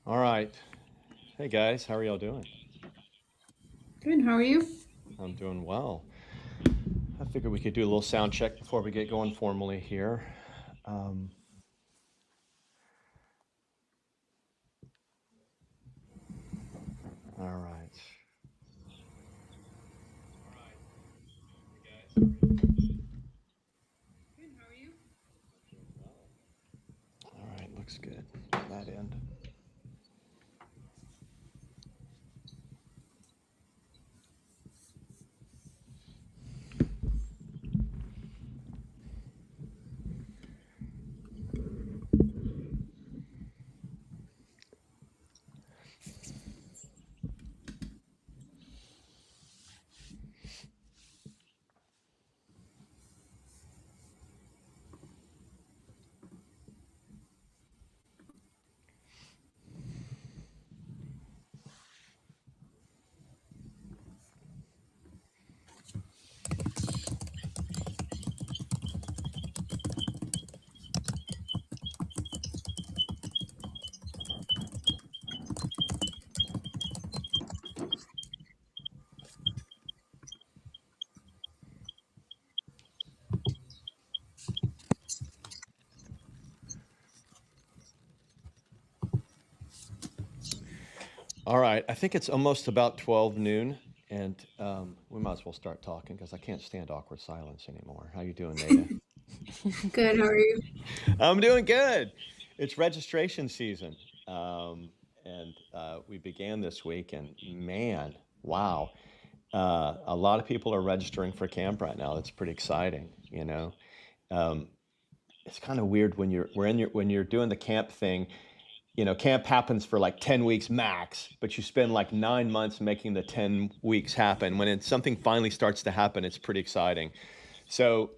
All right. Hey guys, how are y'all doing? Good. How are you? I'm doing well. I figured we could do a little sound check before we get going formally here. Um, all right. Good. How are you? All right, looks good on that end. All right, I think it's almost about 12 noon, and we might as well start talking because I can't stand awkward silence anymore. How you doing, Nada? Good. How are you? I'm doing good. It's registration season, and we began this week, and man, wow. A lot of people are registering for camp right now. That's pretty exciting. Um, it's kind of weird when you're doing the camp thing. Camp happens for like 10 weeks max, but you spend like 9 months making the 10 weeks happen. When something finally starts to happen, it's pretty exciting. So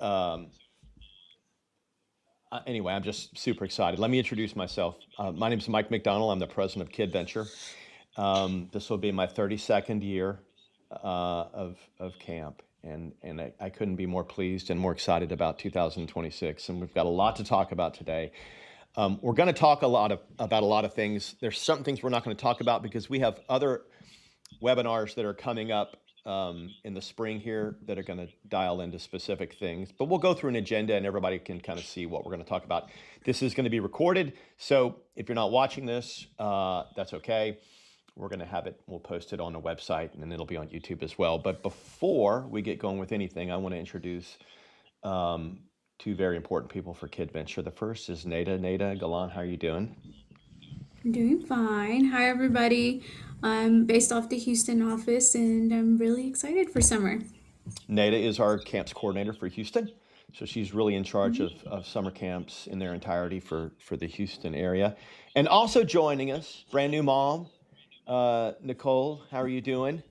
anyway, I'm just super excited. Let me introduce myself. My name is Mike McDonald. I'm the president of Kidventure. This will be my 32nd year of camp, and I couldn't be more pleased and more excited about 2026. And we've got a lot to talk about today. We're going to talk about a lot of things. There's some things we're not going to talk about because we have other webinars that are coming up in the spring here that are going to dial into specific things. But we'll go through an agenda and everybody can kind of see what we're going to talk about. This is going to be recorded. So if you're not watching this, that's okay. We're going to have it, we'll post it on the website and then it'll be on YouTube as well. But before we get going with anything, I want to introduce um, two very important people for Kidventure. The first is Nada. Nada Galan, how are you doing? I'm doing fine. Hi, everybody. I'm based off the Houston office, and I'm really excited for summer. Nada is our camps coordinator for Houston. So she's really in charge Mhm. of summer camps in their entirety for the Houston area. And also joining us, brand new mom, Nicole. How are you doing?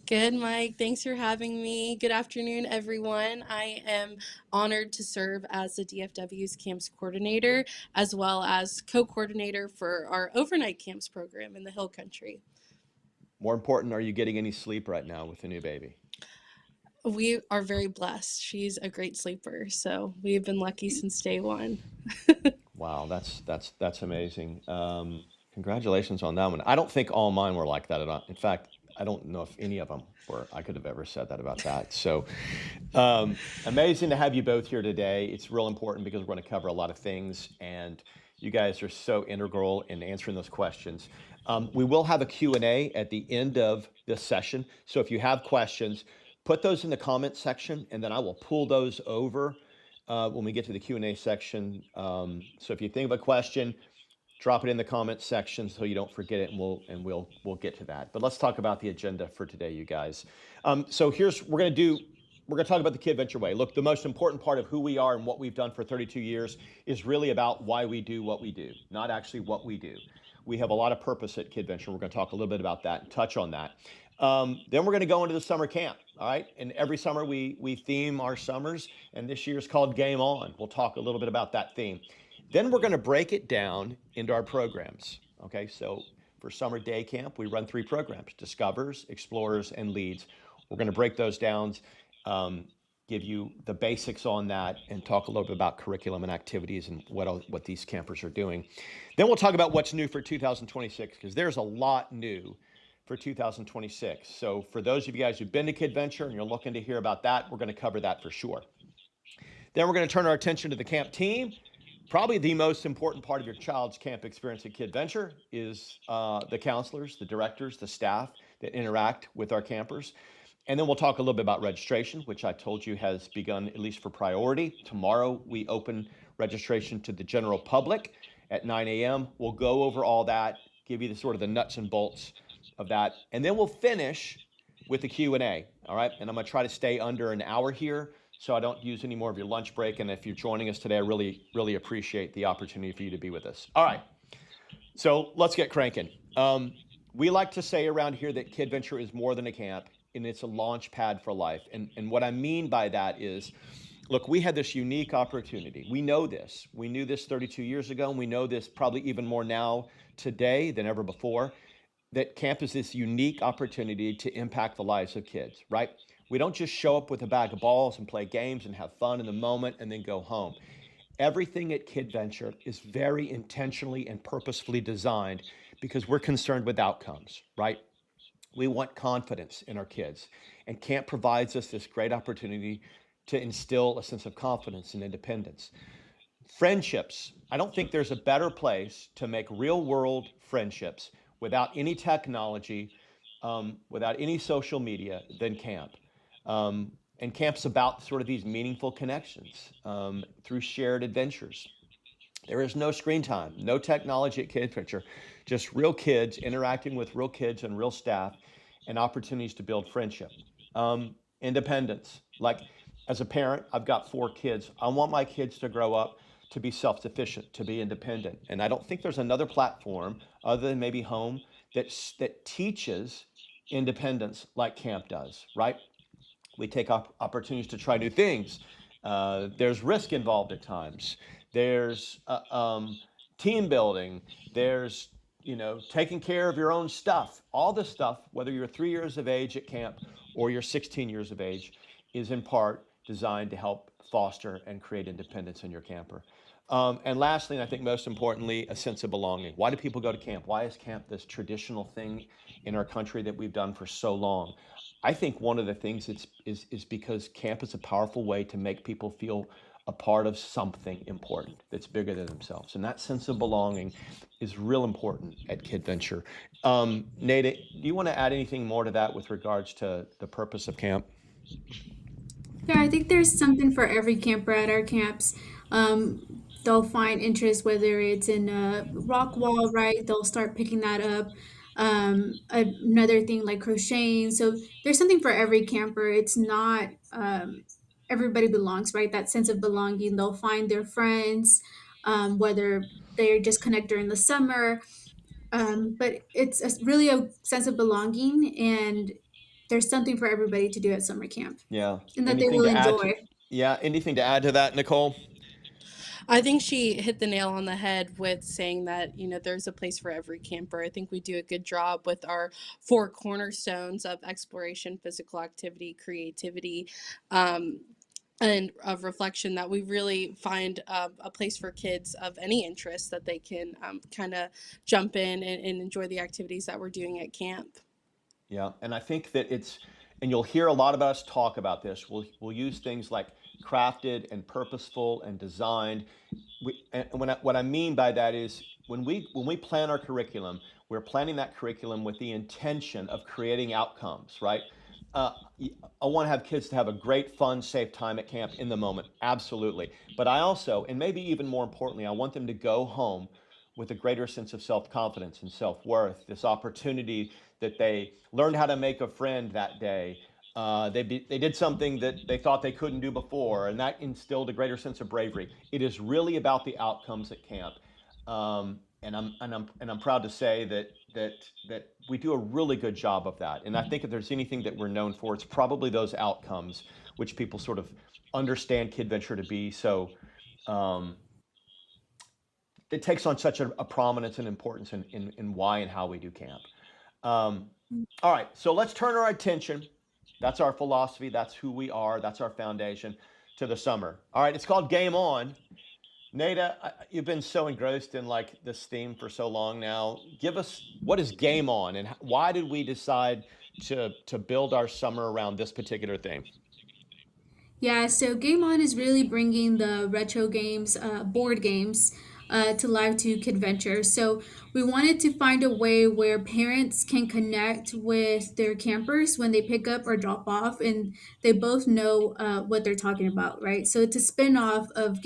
Good, Mike. Thanks for having me. Good afternoon, everyone. I am honored to serve as the DFW's camps coordinator, as well as co coordinator for our overnight camps program in the Hill Country. More important, are you getting any sleep right now with the new baby? We are very blessed. She's a great sleeper, so we've been lucky since day one. Wow, that's amazing. Congratulations on that one. I don't think all mine were like that at all. In fact, I don't know if any of them were. I could have ever said that about that. So amazing to have you both here today. It's real important because we're going to cover a lot of things, and you guys are so integral in answering those questions. We will have a Q&A at the end of this session. So if you have questions, put those in the comment section, and then I will pull those over when we get to the Q&A section. So if you think of a question, drop it in the comment section so you don't forget it, and we'll get to that. But let's talk about the agenda for today, you guys. So here's we're going to talk about the Kidventure way. Look, the most important part of who we are and what we've done for 32 years is really about why we do what we do, not actually what we do. We have a lot of purpose at Kidventure. We're going to talk a little bit about that and touch on that. Then we're going to go into the summer camp. All right. And every summer we theme our summers, and this year's called Game On. We'll talk a little bit about that theme. Then we're going to break it down into our programs. Okay. So for summer day camp, we run three programs: Discovers, Explorers, and Leads. We're going to break those down. Um, give you the basics on that and talk a little bit about curriculum and activities and what these campers are doing. Then we'll talk about what's new for 2026 because there's a lot new for 2026. So for those of you guys who've been to Kidventure and you're looking to hear about that, we're going to cover that for sure. Then we're going to turn our attention to the camp team. Probably the most important part of your child's camp experience at Kidventure is the counselors, the directors, the staff that interact with our campers. And then we'll talk a little bit about registration, which I told you has begun, at least for priority. Tomorrow, we open registration to the general public at 9 a.m. We'll go over all that, give you the sort of the nuts and bolts of that. And then we'll finish with the Q&A, all right? And I'm going to try to stay under an hour here so I don't use any more of your lunch break. And if you're joining us today, I really, really appreciate the opportunity for you to be with us. All right, so let's get cranking. We like to say around here that Kidventure is more than a camp, and it's a launch pad for life. And what I mean by that is, look, we had this unique opportunity. We know this. We knew this 32 years ago, and we know this probably even more now today than ever before, that camp is this unique opportunity to impact the lives of kids, right? We don't just show up with a bag of balls and play games and have fun in the moment and then go home. Everything at Kidventure is very intentionally and purposefully designed because we're concerned with outcomes, right? We want confidence in our kids, and camp provides us this great opportunity to instill a sense of confidence and independence. Friendships. I don't think there's a better place to make real world friendships without any technology, without any social media than camp. And camp's about sort of these meaningful connections through shared adventures. There is no screen time, no technology at Kidventure, just real kids interacting with real kids and real staff and opportunities to build friendship. Independence. Like as a parent, I've got 4 kids. I want my kids to grow up to be self-sufficient, to be independent. And I don't think there's another platform other than maybe home that teaches independence like camp does, right? We take opportunities to try new things. There's risk involved at times. There's team building. There's taking care of your own stuff. All this stuff, whether you're 3 years of age at camp or you're 16 years of age, is in part designed to help foster and create independence in your camper. And lastly, and I think most importantly, a sense of belonging. Why do people go to camp? Why is camp this traditional thing in our country that we've done for so long? I think one of the things is because camp is a powerful way to make people feel a part of something important that's bigger than themselves. And that sense of belonging is real important at Kidventure. Nate, do you want to add anything more to that with regards to the purpose of camp? Yeah, I think there's something for every camper at our camps. They'll find interest whether it's in a rock wall, right? They'll start picking that up. Another thing like crocheting. So there's something for every camper. It's not everybody belongs, right? That sense of belonging. They'll find their friends, whether they just connect during the summer. But it's really a sense of belonging, and there's something for everybody to do at summer camp Yeah. and that they Anything will to add enjoy. to? Yeah. Anything to add to that, Nicole? I think she hit the nail on the head with saying that, there's a place for every camper. I think we do a good job with our 4 cornerstones of exploration, physical activity, creativity, and of reflection, that we really find a place for kids of any interest that they can kind of jump in and enjoy the activities that we're doing at camp. Yeah, and I think that and you'll hear a lot of us talk about this. We'll use things like crafted and purposeful and designed. And what I mean by that is when we plan our curriculum, we're planning that curriculum with the intention of creating outcomes, right? Uh, I want to have kids to have a great, fun, safe time at camp in the moment, absolutely. But I also, and maybe even more importantly, I want them to go home with a greater sense of self-confidence and self-worth. This opportunity that they learned how to make a friend that day. They did something that they thought they couldn't do before, and that instilled a greater sense of bravery. It is really about the outcomes at camp, and I'm proud to say that we do a really good job of that. And I think if there's anything that we're known for, it's probably those outcomes, which people sort of understand Kidventure to be. So um, it takes on such a prominence and importance in why and how we do camp. Um, all right, so let's turn our attention That's our philosophy. That's who we are. That's our foundation to the summer. All right, it's called Game On. Nada, you've been so engrossed in like this theme for so long now. Give us what is Game On, and why did we decide to build our summer around this particular theme? Yeah, so Game On is really bringing the retro games, board games, to life to Kidventure. So we wanted to find a way where parents can connect with their campers when they pick up or drop off, and they both know what they're talking about, right? So it's a spin off of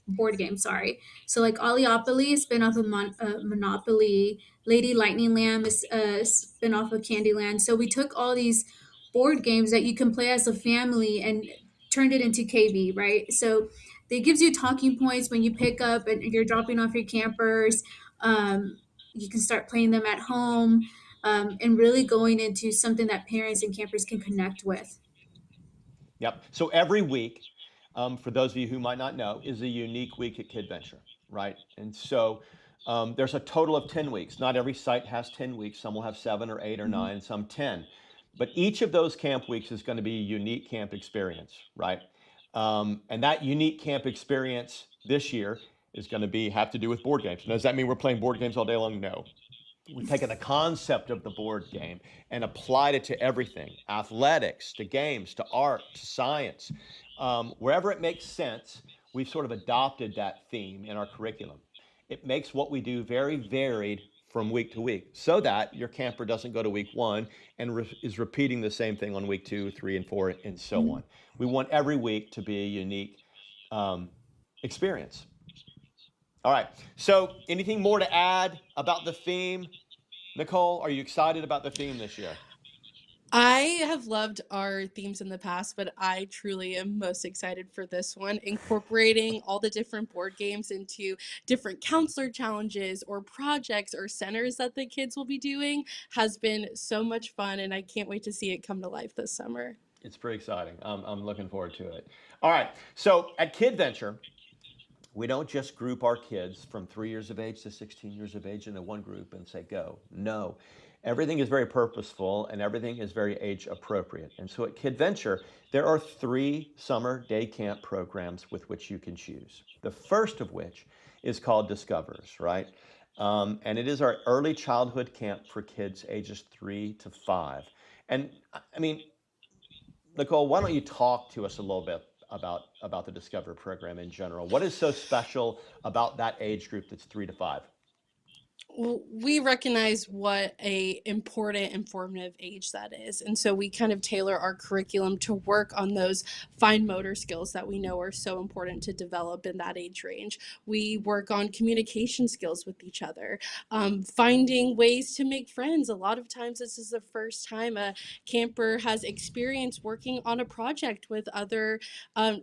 board games, sorry. So like Olliopoly is spin off of Monopoly, Lady Lightning Lamb is a spin off of Candyland. So we took all these board games that you can play as a family and turned it into KV, right? So it gives you talking points when you pick up and you're dropping off your campers. You can start playing them at home, and really going into something that parents and campers can connect with. Yep. So every week, for those of you who might not know, is a unique week at Kidventure, right? And so there's a total of 10 weeks. Not every site has 10 weeks. Some will have 7 or 8 or 9, some 10. But each of those camp weeks is going to be a unique camp experience, right? And that unique camp experience this year is going to be have to do with board games. Now, does that mean we're playing board games all day long? No. We've taken the concept of the board game and applied it to everything: athletics, to games, to art, to science. Wherever it makes sense, we've sort of adopted that theme in our curriculum. It makes what we do very varied from week to week so that your camper doesn't go to week one and is repeating the same thing on week 2, 3, and 4, and so on. We want every week to be a unique um, experience. All right. So, anything more to add about the theme? Nicole, are you excited about the theme this year? I have loved our themes in the past, but I truly am most excited for this one, incorporating all the different board games into different counselor challenges or projects or centers that the kids will be doing has been so much fun, and I can't wait to see it come to life this summer. It's pretty exciting. I'm looking forward to it. All right. So at Kidventure, we don't just group our kids from 3 years of age to 16 years of age into one group and say, go. No. Everything is very purposeful and everything is very age appropriate. And so at Kidventure, there are 3 summer day camp programs with which you can choose. The first of which is called Discovers, right? And it is our early childhood camp for kids ages 3 to 5. And I mean, Nicole, why don't you talk to us a little bit about the Discover program in general? What is so special about that age group that's 3 to 5? We recognize what a important informative age that is, and so we kind of tailor our curriculum to work on those fine motor skills that we know are so important to develop in that age range. We work on communication skills with each other, finding ways to make friends. A lot of times this is the first time a camper has experience working on a project with other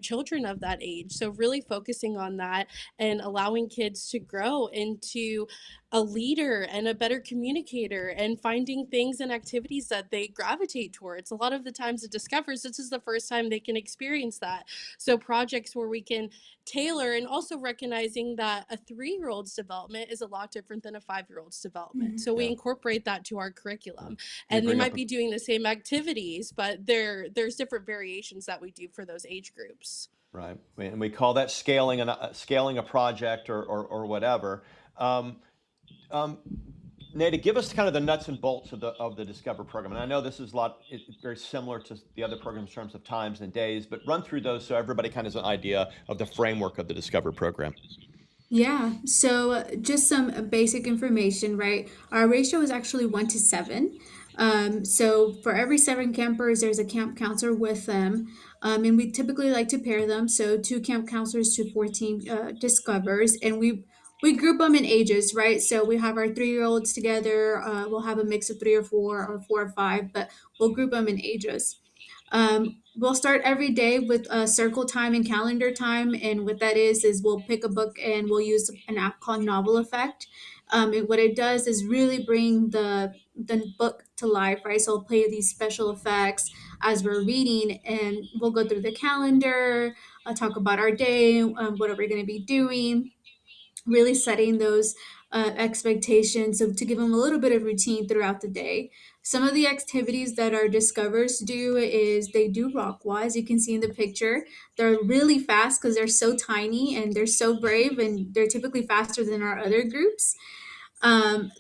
children of that age, so really focusing on that and allowing kids to grow into a leader and a better communicator and finding things and activities that they gravitate towards. A lot of the times it discovers this is the first time they can experience that. So projects where we can tailor and also recognizing that a 3-year-old's development is a lot different than a 5-year-old's development. So we Yeah, incorporate that to our yeah. curriculum. You And they bring up might a be doing the same activities, but there's different variations that we do for those age groups. right, and we call that scaling a project or whatever. Um, um, Nate, give us kind of the nuts and bolts of the Discover program. And I know this is very similar to the other programs in terms of times and days, but run through those so everybody kind of has an idea of the framework of the Discover program. Yeah, so just some basic information, right? Our ratio is actually 1 to 7. So for every 7 campers, there's a camp counselor with them. And we typically like to pair them. So 2 camp counselors to 14 discovers. And we group them in ages, right? So we have our 3-year-olds together. We'll have a mix of 3 or 4 or 4 or 5, but we'll group them in ages. We'll start every day with circle time and calendar time, and what that is we'll pick a book and we'll use an app called Novel Effect. And what it does is really bring the book to life, right? So I'll play these special effects as we're reading, and we'll go through the calendar, talk about our day, what are we going to be doing. really setting those expectations so to give them a little bit of routine throughout the day. Some of the activities that our discoverers do is they do rock wall, as you can see in the picture. They're really fast because they're so tiny and they're so brave, and they're typically faster than our other groups.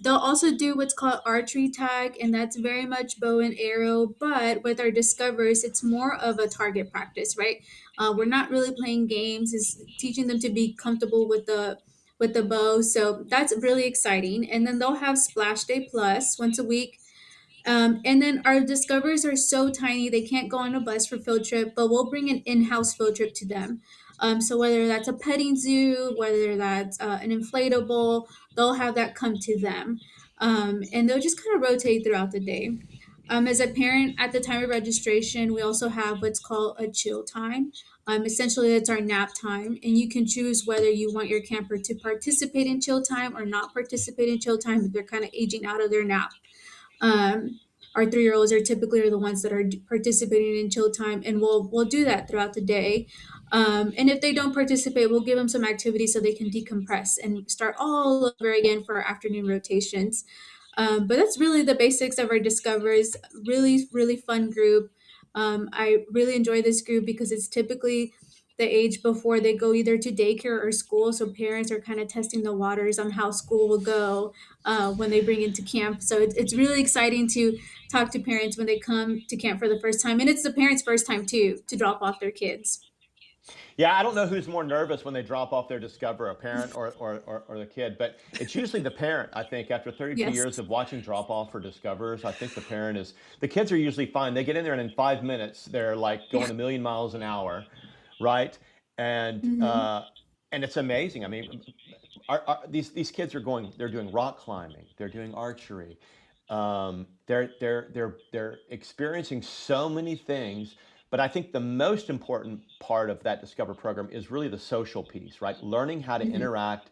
They'll also do what's called archery tag, and that's very much bow and arrow. But with our discoverers, it's more of a target practice, right? We're not really playing games; it's teaching them to be comfortable with the bow. So that's really exciting. And then they'll have Splash Day Plus once a week, and then our discoverers are so tiny they can't go on a bus for field trip, but we'll bring an in-house field trip to them. So whether that's a petting zoo, whether that's an inflatable, they'll have that come to them, and they'll just kind of rotate throughout the day. As a parent, at the time of registration, we also have what's called a chill time. Essentially, it's our nap time, and you can choose whether you want your camper to participate in chill time or not participate in chill time if they're kind of aging out of their nap. Our 3-year-olds are typically the ones that are participating in chill time, and we'll do that throughout the day. And if they don't participate, we'll give them some activities so they can decompress and start all over again for our afternoon rotations. But that's really the basics of our Discovers. Really, really fun group. I really enjoy this group because it's typically the age before they go either to daycare or school. So parents are kind of testing the waters on how school will go when they bring into camp. So it's really exciting to talk to parents when they come to camp for the first time. And it's the parents' first time too to drop off their kids. Yeah, I don't know who's more nervous when they drop off their Discover, a parent or the kid, but it's usually the parent, I think. After 32 years Yes. of watching drop off for Discoverers, I think the parent is, the kids are usually fine. They get in there and in 5 minutes, they're like Yeah. going a million miles an hour, right? And Mm-hmm. and it's amazing. I mean, these kids are going, they're doing rock climbing, they're doing archery, they're experiencing so many things. But I think the most important part of that Discover program is really the social piece, right? Learning how to Mm-hmm. interact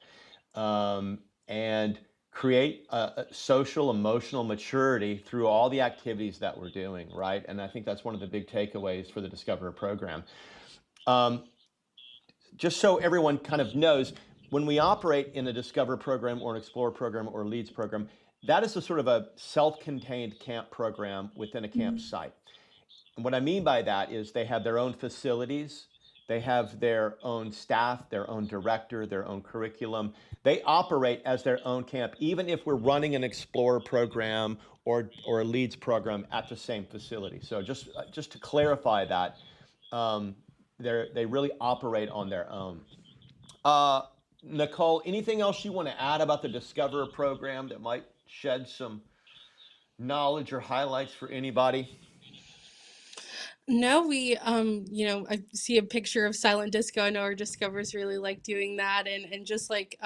and create a social, emotional maturity through all the activities that we're doing, right? And I think that's one of the big takeaways for the Discover program. Um, just so everyone kind of knows, when we operate in a Discover program or an Explore program or a Leads program, that is a sort of a self-contained camp program within a Mm-hmm. campsite. And what I mean by that is they have their own facilities, they have their own staff, their own director, their own curriculum. They operate as their own camp, even if we're running an Explorer program or a Leads program at the same facility. So just to clarify that, um, they really operate on their own. Uh, Nicole, anything else you want to add about the Discover program that might shed some knowledge or highlights for anybody? No, I see a picture of silent disco. I know our discovers really like doing that, and just like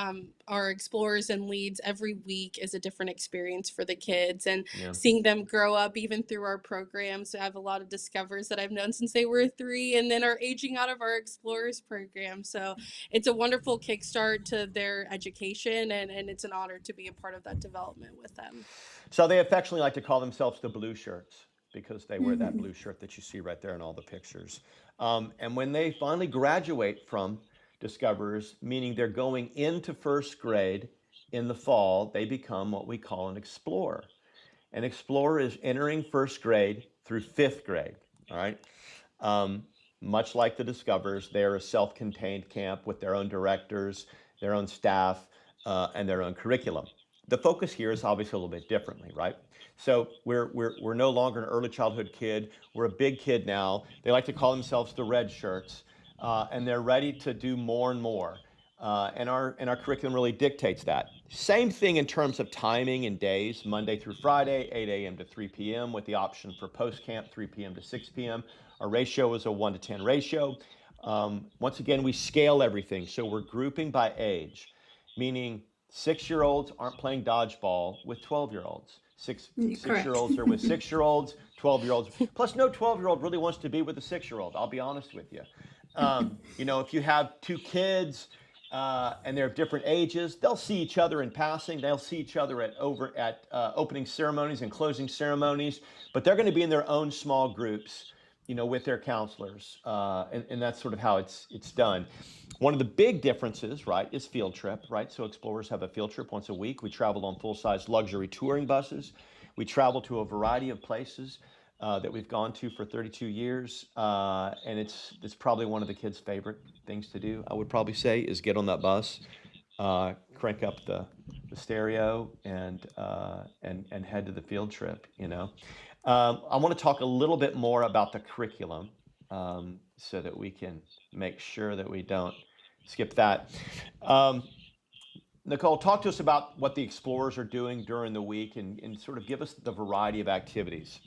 our explorers and leads, every week is a different experience for the kids, and Yeah. seeing them grow up even through our programs. I have a lot of discovers that I've known since they were 3, and then are aging out of our explorers program. So it's a wonderful kickstart to their education, and it's an honor to be a part of that development with them. So they affectionately like to call themselves the blue shirts because they wear that Mm-hmm. blue shirt that you see right there in all the pictures. And when they finally graduate from Discoverers, meaning they're going into first grade in the fall, they become what we call an explorer. An explorer is entering first grade through fifth grade. All right. Um, Much like the Discoverers, they're a self contained camp with their own directors, their own staff, and their own curriculum. The focus here is obviously a little bit differently, right? So we're no longer an early childhood kid. We're a big kid now. They like to call themselves the red shirts, and they're ready to do more and more. And our curriculum really dictates that. Same thing in terms of timing and days, Monday through Friday, 8 a.m. to 3 p.m. with the option for post camp, 3 p.m. to 6 p.m. Our ratio is a 1 to 10 ratio. Once again, we scale everything. So we're grouping by age, meaning 6-year-olds aren't playing dodgeball with 12-year-olds. Six year Correct. olds are with 6-year-olds, 12-year-olds. Plus, no 12-year-old really wants to be with a 6-year-old. I'll be honest with you. If you have two kids and they're of different ages, they'll see each other in passing. They'll see each other at opening ceremonies and closing ceremonies, but they're going to be in their own small groups with their counselors, and that's sort of how it's done. One of the big differences, right, is field trip, right? So explorers have a field trip once a week. We travel on full-size luxury touring buses. We travel to a variety of places that we've gone to for 32 years, and it's probably one of the kids' favorite things to do. I would probably say is get on that bus, crank up the stereo, and head to the field trip. I want to talk a little bit more about the curriculum, so that we can make sure that we don't skip that. Um, Nicole, talk to us about what the explorers are doing during the week, and sort of give us the variety of activities.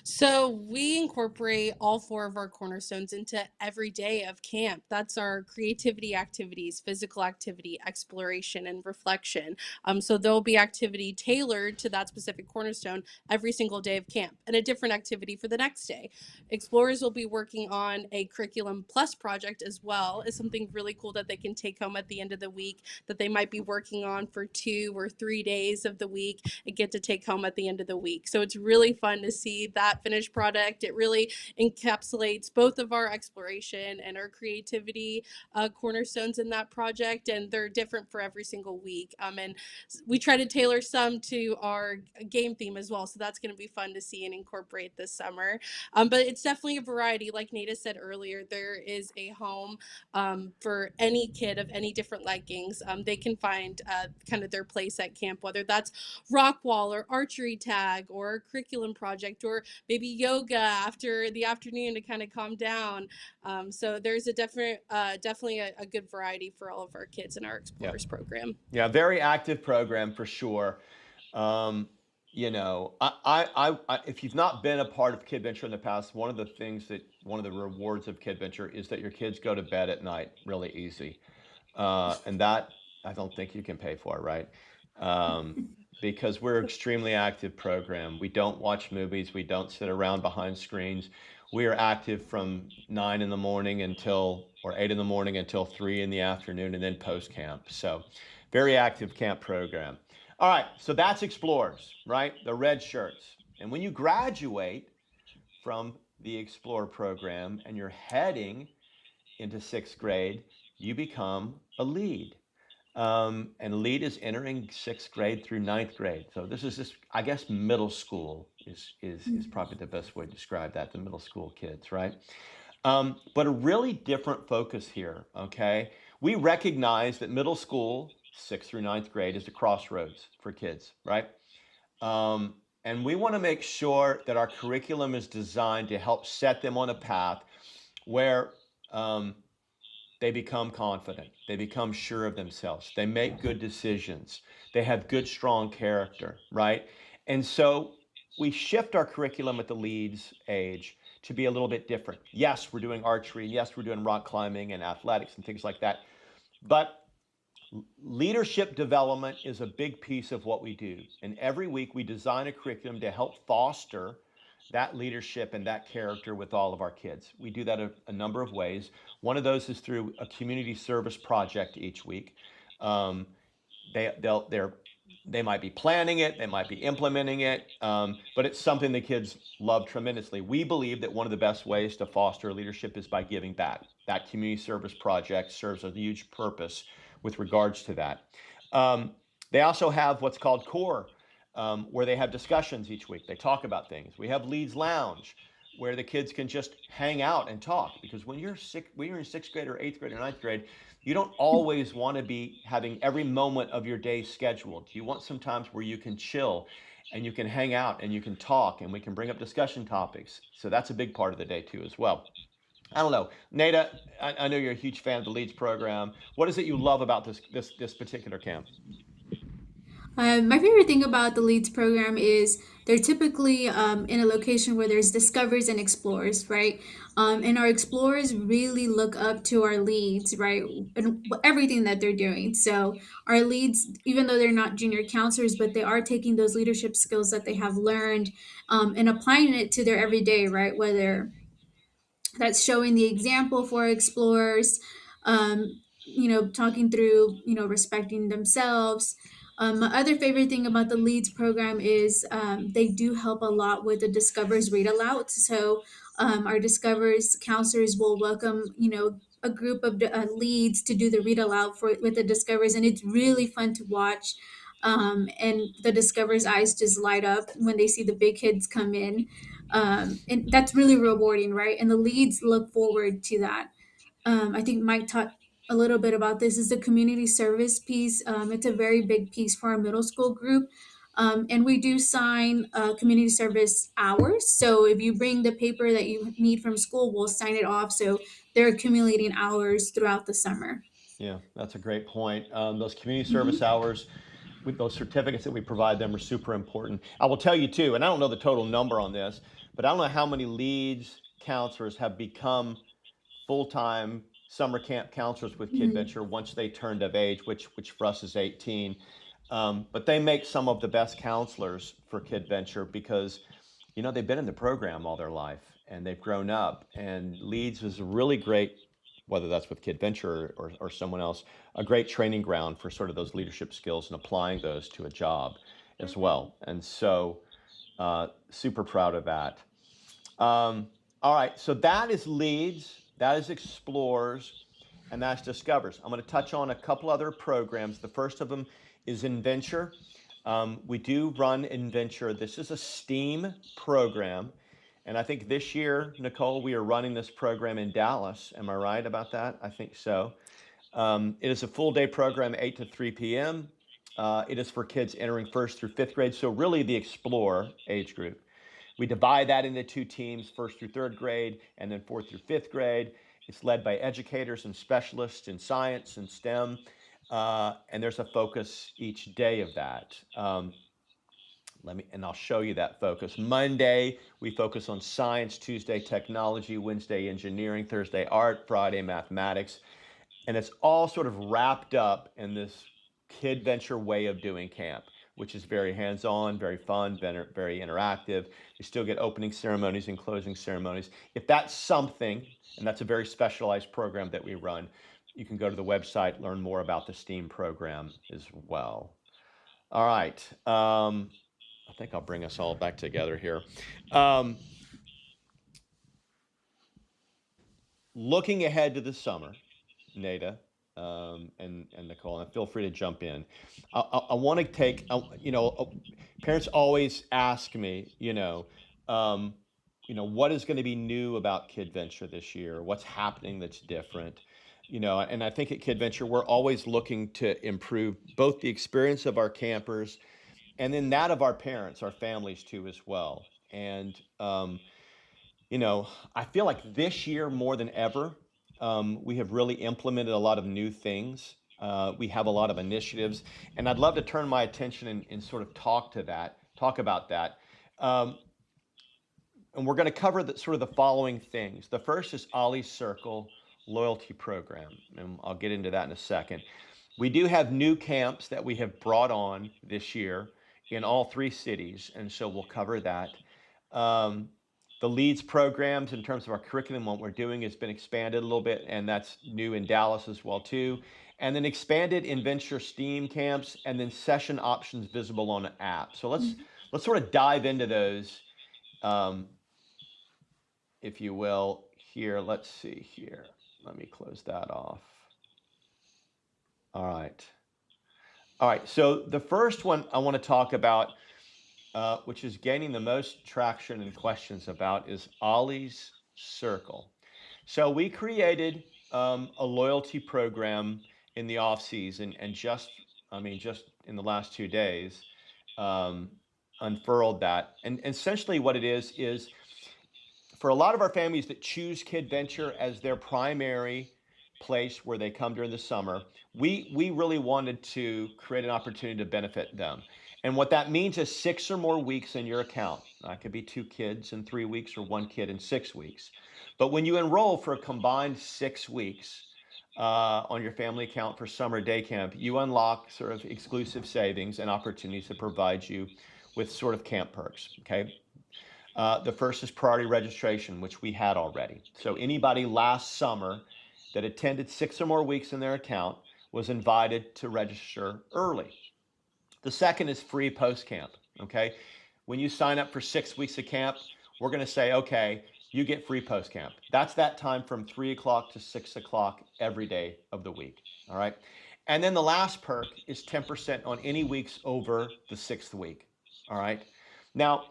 So we incorporate all four of our cornerstones into every day of camp. That's our creativity activities, physical activity, exploration, and reflection. So there'll be activity tailored to that specific cornerstone every single day of camp, and a different activity for the next day. Explorers will be working on a curriculum plus project as well, as something really cool that they can take home at the end of the week that they might be working on for 2 or 3 days of the week and get to take home at the end of the week. So it's really fun to see that finished product. It really encapsulates both of our exploration and our creativity cornerstones in that project, and they're different for every single week. And we try to tailor some to our game theme as well, so that's going to be fun to see and incorporate this summer. But it's definitely a variety. Like Nada said earlier, there is a home for any kid of any different likings. They can find kind of their place at camp, whether that's rock wall or archery tag or a curriculum project or maybe yoga after the afternoon to kind of calm down. So there's definitely a good variety for all of our kids in our Yeah. Explorers program. Yeah, very active program for sure. Um, if you've not been a part of Kidventure in the past, one of the rewards of Kidventure is that your kids go to bed at night really easy, and that I don't think you can pay for, right? Um, because we're an extremely active program. We don't watch movies. We don't sit around behind screens. We are active from 9 in the morning or 8 in the morning until 3 in the afternoon, and then post camp. So, very active camp program. All right, so that's Explorers, right? The red shirts. And when you graduate from the Explorer program and you're heading into sixth grade, you become a lead. And lead is entering sixth grade through ninth grade. So this is just, I guess, middle school is probably the best way to describe that, the middle school kids, right? But a really different focus here, okay? We recognize that middle school, sixth through ninth grade, is the crossroads for kids, right? And we want to make sure that our curriculum is designed to help set them on a path where they become confident, they become sure of themselves, they make good decisions, they have good, strong character, right? And so we shift our curriculum at the leads age to be a little bit different. Yes, we're doing archery, yes, we're doing rock climbing and athletics and things like that, but leadership development is a big piece of what we do. And every week we design a curriculum to help foster that leadership and that character with all of our kids. We do that a number of ways. One of those is through a community service project each week. Um, they might be planning it, they might be implementing it, but it's something the kids love tremendously. We believe that one of the best ways to foster leadership is by giving back. That community service project serves a huge purpose with regards to that. They also have what's called core, where they have discussions each week. They talk about things. We have Leads Lounge, where the kids can just hang out and talk. Because when you're in sixth grade or eighth grade or ninth grade, you don't always want to be having every moment of your day scheduled. You want some times where you can chill and you can hang out and you can talk and we can bring up discussion topics. So that's a big part of the day too as well. I don't know, Nada. I know you're a huge fan of the Leads program. What is it you love about this particular camp? My favorite thing about the Leads program is they're typically in a location where there's discoveries and explorers, right? And our explorers really look up to our leads, right? And everything that they're doing. So our leads, even though they're not junior counselors, but they are taking those leadership skills that they have learned and applying it to their everyday, right? Whether that's showing the example for explorers, talking through, respecting themselves, My other favorite thing about the Leads program is they do help a lot with the Discovers read alouds. So our Discovers counselors will welcome, a group of leads to do the read aloud for with the Discovers, and it's really fun to watch. And the Discovers eyes just light up when they see the big kids come in, and that's really rewarding, right? And the leads look forward to that. I think Mike taught a little bit about this is the community service piece. It's a very big piece for our middle school group. And we do sign community service hours. So if you bring the paper that you need from school, we'll sign it off. So they're accumulating hours throughout the summer. Yeah, that's a great point. Those community service Mhm. hours with those certificates that we provide them are super important. I will tell you too, and I don't know the total number on this, but I don't know how many leads counselors have become full-time summer camp counselors with Mhm. Kidventure once they turned of age, which for us is 18. But they make some of the best counselors for Kidventure because they've been in the program all their life and they've grown up. And Leeds is a really great, whether that's with Kidventure or someone else, a great training ground for sort of those leadership skills and applying those to a job as well. And so, super proud of that. All right, so that is Leads, that is Explores, and that's Discovers. I'm going to touch on a couple other programs. The first of them is Inventure. We do run Inventure. This is a STEAM program. And I think this year, Nicole, we are running this program in Dallas. Am I right about that? I think so. It is a full day program, 8 to 3 p.m. It is for kids entering first through fifth grade, so really the Explore age group. We divide that into two teams, first through third grade and then fourth through fifth grade. It's led by educators and specialists in science and STEM, and there's a focus each day of that. I'll show you that focus. Monday, we focus on science, Tuesday, technology, Wednesday, engineering, Thursday, art, Friday, mathematics. And it's all sort of wrapped up in this Kidventure way of doing camp, which is very hands-on, very fun, very interactive. You still get opening ceremonies and closing ceremonies. If that's something, and that's a very specialized program that we run, you can go to the website, learn more about the STEAM program as well. All right. I think I'll bring us all back together here. Looking ahead to the summer, Nada, and Nicole, and feel free to jump in. I want to take, parents always ask me, what is going to be new about Kidventure this year? What's happening that's different? And I think at Kidventure, we're always looking to improve both the experience of our campers and then that of our parents, our families too, as well. And you know, I feel like this year more than ever, we have really implemented a lot of new things. We have a lot of initiatives, and I'd love to turn my attention and sort of talk about that. Um, and we're going to cover sort of the following things. The first is Ollie's Circle loyalty program, and I'll get into that in a second. We do have new camps that we have brought on this year in all three cities, and so we'll cover that. Um, the Leads programs, in terms of our curriculum, what we're doing has been expanded a little bit, and that's new in Dallas as well too. And then expanded in Venture STEAM camps, and then session options visible on an app. So let's sort of dive into those, um, if you will. Here, let's see here. Let me close that off. All right. All right, so the first one I want to talk about, which is gaining the most traction and questions about, is Ollie's Circle. So we created a loyalty program in the off season, and just in the last 2 days, um, unfurled that. And essentially, what it is for a lot of our families that choose Kidventure as their primary place where they come during the summer, we really wanted to create an opportunity to benefit them. And what that means is 6 or more weeks in your account. That could be 2 kids in 3 weeks or 1 kid in 6 weeks. But when you enroll for a combined 6 weeks on your family account for summer day camp, you unlock sort of exclusive savings and opportunities that provide you with sort of camp perks. Okay, the first is priority registration, which we had already. So anybody last summer that attended 6 or more weeks in their account was invited to register early. The second is free post camp. Okay. When you sign up for 6 weeks of camp, we're going to say, okay, you get free post camp. That's that time from 3 o'clock to 6 o'clock every day of the week. All right. And then the last perk is 10% on any weeks over the 6th week. All right. Now,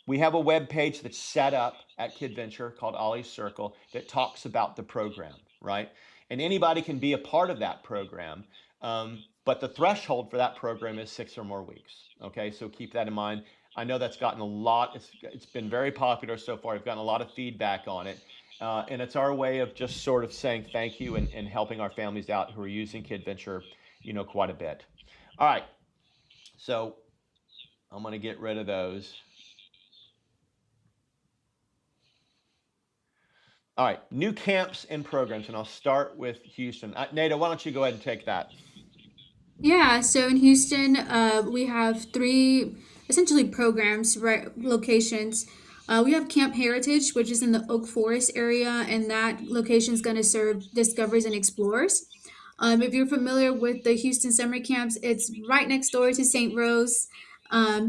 we have a web page that's set up at Kidventure called Ollie's Circle that talks about the program, right? And anybody can be a part of that program. But the threshold for that program is 6 or more weeks. Okay, so keep that in mind. I know that's gotten a lot, it's been very popular so far. We've gotten a lot of feedback on it. And it's our way of just sort of saying thank you and helping our families out who are using Kidventure, quite a bit. All right, so I'm going to get rid of those. All right, new camps and programs, and I'll start with Houston. Nada, why don't you go ahead and take that? Yeah, so in Houston, we have three essentially programs, right? Locations. We have Camp Heritage, which is in the Oak Forest area, and that location is going to serve discoveries and explorers. If you're familiar with the Houston summer camps, it's right next door to St. Rose.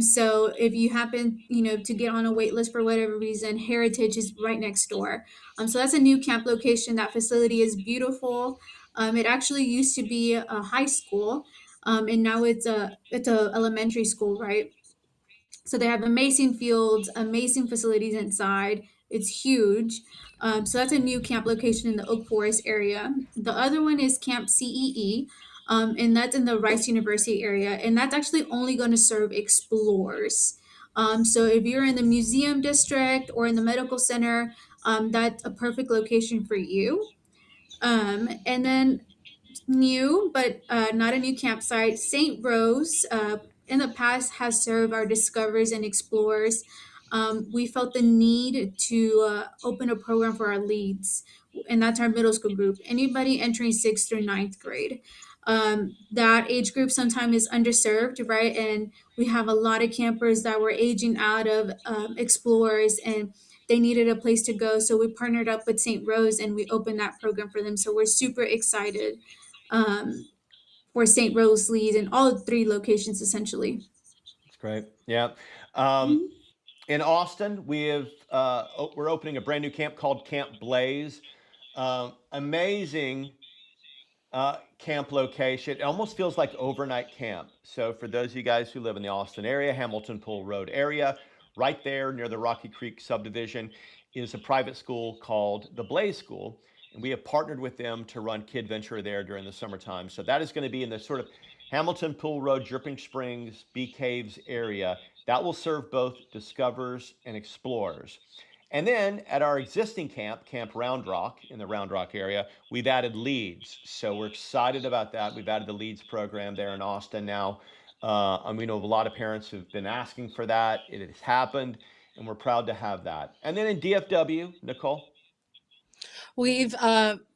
So if you happen, to get on a wait list for whatever reason, Heritage is right next door. So that's a new camp location. That facility is beautiful. It actually used to be a high school, and now it's a elementary school, right? So they have amazing fields, amazing facilities inside. It's huge. So that's a new camp location in the Oak Forest area. The other one is Camp CEE, and that's in the Rice University area, and that's actually only going to serve explorers. So if you're in the museum district or in the medical center, that's a perfect location for you. And then new, but not a new campsite. St. Rose, in the past, has served our discoverers and explorers. We felt the need to open a program for our leads, and that's our middle school group. Anybody entering sixth through ninth grade. That age group sometimes is underserved, right? And we have a lot of campers that were aging out of explorers, and they needed a place to go. So we partnered up with St. Rose and we opened that program for them. So we're super excited um, for St. Rose Lead in all three locations essentially. That's great. Yeah. Um, Mhm. in Austin, we're opening a brand new camp called Camp Blaze. Amazing camp location. It almost feels like overnight camp. So for those of you guys who live in the Austin area, Hamilton Pool Road area, right there near the Rocky Creek subdivision is a private school called the Blaze School. And we have partnered with them to run Kidventure there during the summertime. So that is going to be in the sort of Hamilton Pool Road, Dripping Springs, Bee Caves area. That will serve both discoverers and explorers. And then at our existing camp, Camp Round Rock in the Round Rock area, we've added leads. So we're excited about that. We've added the leads program there in Austin now. And we know of a lot of parents who've been asking for that. It has happened, and we're proud to have that. And then in DFW, Nicole. We've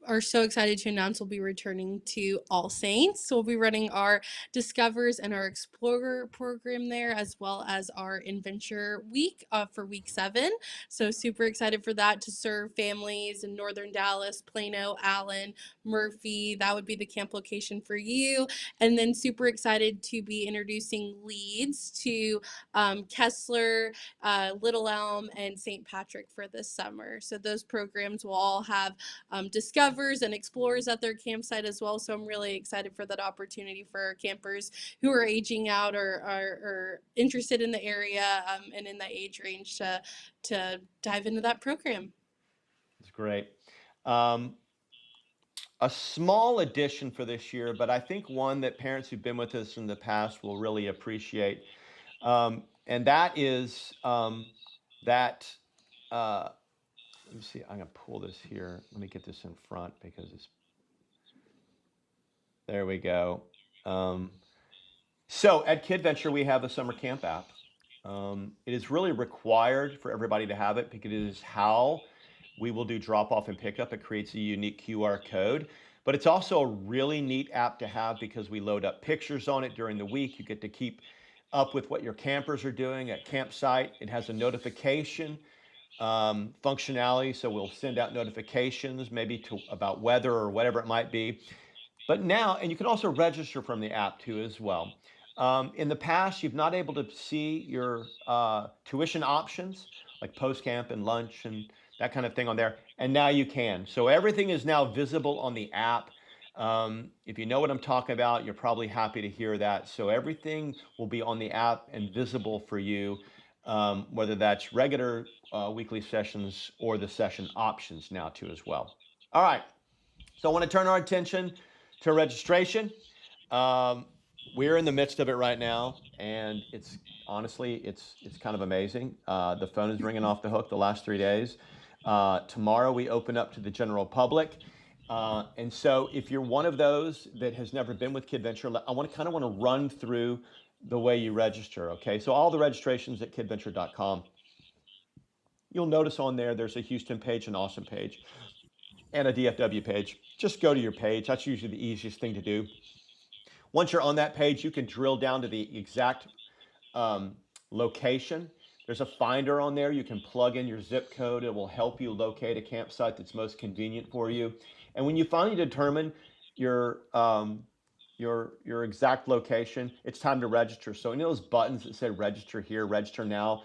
are so excited to announce we'll be returning to All Saints. So we'll be running our Discovers and our Explorer program there, as well as our Adventure Week for week 7. So super excited for that to serve families in Northern Dallas, Plano, Allen, Murphy. That would be the camp location for you. And then super excited to be introducing leads to Kessler, Little Elm, and St. Patrick for this summer. So those programs will all have discovers and explorers at their campsite as well. So I'm really excited for that opportunity for our campers who are aging out or are interested in the area and in that age range to dive into that program. It's great. Um, a small addition for this year, but I think one that parents who've been with us in the past will really appreciate. And that is that. Let me see. I'm going to pull this here. Let me get this in front because it's. There we go. Um, so at Kidventure, we have the summer camp app. It is really required for everybody to have it because it is how we will do drop off and pickup. It creates a unique QR code, but it's also a really neat app to have because we load up pictures on it during the week. You get to keep up with what your campers are doing at campsite. It has a notification functionality, so we'll send out notifications maybe about weather or whatever it might be. But now, and you can also register from the app too as well. In the past, you've not able to see your tuition options like post camp and lunch and that kind of thing on there, and now you can. So everything is now visible on the app. If you know what I'm talking about, you're probably happy to hear that. So everything will be on the app and visible for you, whether that's regular weekly sessions or the session options now too as well. All right. So I want to turn our attention to registration. Um, we're in the midst of it right now, and it's honestly it's kind of amazing. The phone is ringing off the hook the last 3 days. Tomorrow we open up to the general public, and so if you're one of those that has never been with Kidventure, I want to run through the way you register. Okay, so all the registrations at kidventure.com. You'll notice on there there's a Houston page, an Austin page, and a DFW page. Just go to your page. That's usually the easiest thing to do. Once you're on that page, you can drill down to the exact location. There's a finder on there. You can plug in your zip code. It will help you locate a campsite that's most convenient for you. And when you finally determine your your exact location, it's time to register. So any of those buttons that say register here, register now,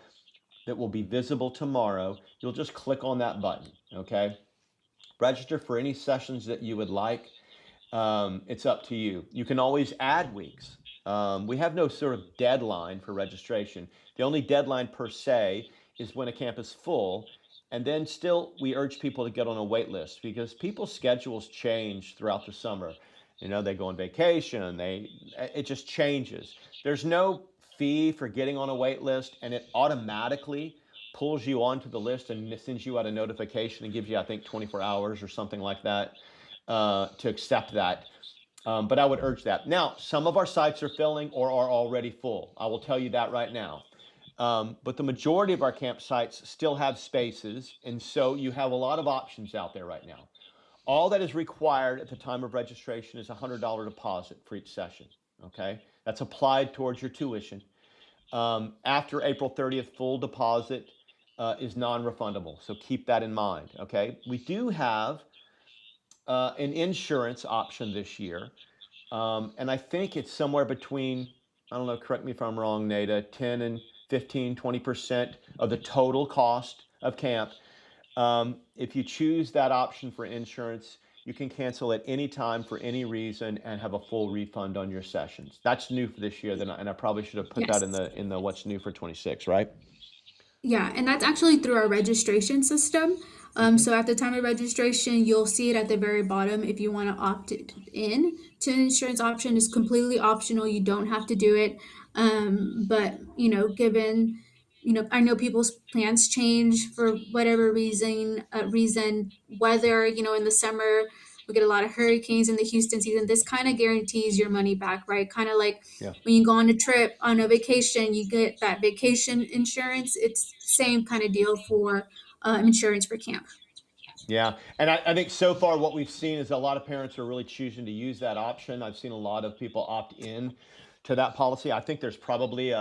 that will be visible tomorrow, you'll just click on that button. Okay. Register for any sessions that you would like. It's up to you. You can always add weeks. We have no sort of deadline for registration. The only deadline per se is when a camp is full. And then still, we urge people to get on a wait list because people's schedules change throughout the summer. You know, they go on vacation, it just changes. There's no fee for getting on a wait list, and it automatically pulls you onto the list and sends you out a notification and gives you, I think, 24 hours or something like that to accept that. But I would urge that. Now, some of our sites are filling or are already full. I will tell you that right now. But the majority of our campsites still have spaces, and so you have a lot of options out there right now. All that is required at the time of registration is a $100 deposit for each session. Okay, that's applied towards your tuition. After April 30th, full deposit is non-refundable, so keep that in mind. Okay, we do have an insurance option this year. And I think it's somewhere between, I don't know, correct me if I'm wrong, Nada, 10 and 15, 20% of the total cost of camp. If you choose that option for insurance, you can cancel at any time for any reason and have a full refund on your sessions. That's new for this year, and I probably should have put that Yes. in the what's new for 26, right? Yeah, and that's actually through our registration system. Mm-hmm. So at the time of registration, you'll see it at the very bottom if you want to opt in to an insurance option. It's completely optional. You don't have to do it. But given I know people's plans change for whatever reason, weather. In the summer we get a lot of hurricanes in the Houston season. This kind of guarantees your money back, right? Kind of like Yeah. when you go on a trip on a vacation, you get that vacation insurance. It's same kind of deal for insurance for camp. Yeah, and I think so far what we've seen is a lot of parents are really choosing to use that option. I've seen a lot of people opt in to that policy. I think there's probably